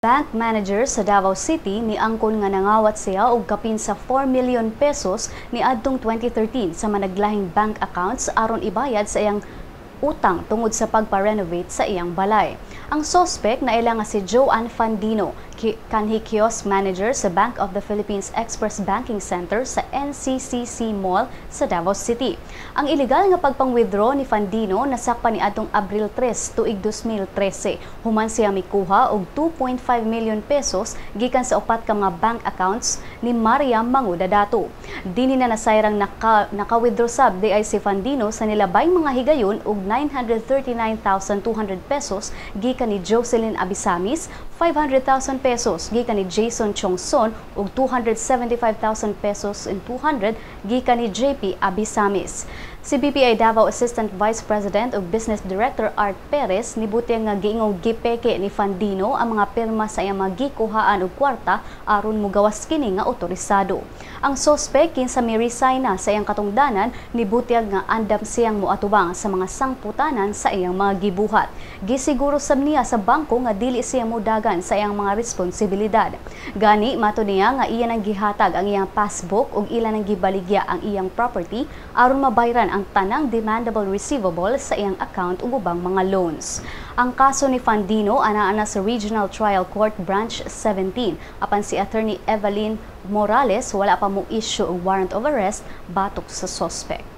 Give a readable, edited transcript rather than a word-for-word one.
Bank manager sa Davao City ni angkon nga nangawat siya og kapin sa 4 million pesos ni adtong 2013 sa managlahing bank accounts aron ibayad sa iyang utang tungod sa pagpa-renovate sa iyang balay. Ang suspect na ila nga si Joanne Fandino, kanhi kiosk manager sa Bank of the Philippines Express Banking Center sa NCCC Mall sa Davao City. Ang illegal nga pagpang-withdraw ni Fandino nasakpan ni adtong Abril 3 tuig 2013. Human siya mikuha og 2.5 million pesos gikan sa upat ka mga bank accounts ni Mariam Mangudadato. Dinhi na nasayrang naka-withdraw sab di ay si Fandino sa nilabayng mga higayon og 939,200 pesos gikan ni Jocelyn Abisamis, 500,000 pesos gikan ni Jason Chongson ug 275,000 pesos and 200 gikan ni JP Abisamis. Si BPI Davao Assistant Vice President ug Business Director Art Perez nibuti nga giingong gipeke ni Fandino ang mga pirma sa iyang magikuhaan og kwarta aron mogawas kini nga otorisado. Ang suspect kinsa mi-resign na sa iyang katungdanan nibutyag nga andam siyang moatubang sa mga sangputanan sa iyang mga gibuhat. Gisiguro sab niya sa bangko nga dili siya modagan sa iyang mga responsibilidad. Gani mato niya nga iya nang gihatag ang iyang passbook ug ila nang gibaligya ang iyang property aron mabayran ang tanang demandable receivable sa iyang account ug ubang mga loans. Ang kaso ni Fandino anaa sa Regional Trial Court Branch 17 apan si Attorney Evelyn Morales wala pa mo issue og warrant of arrest batok sa suspect.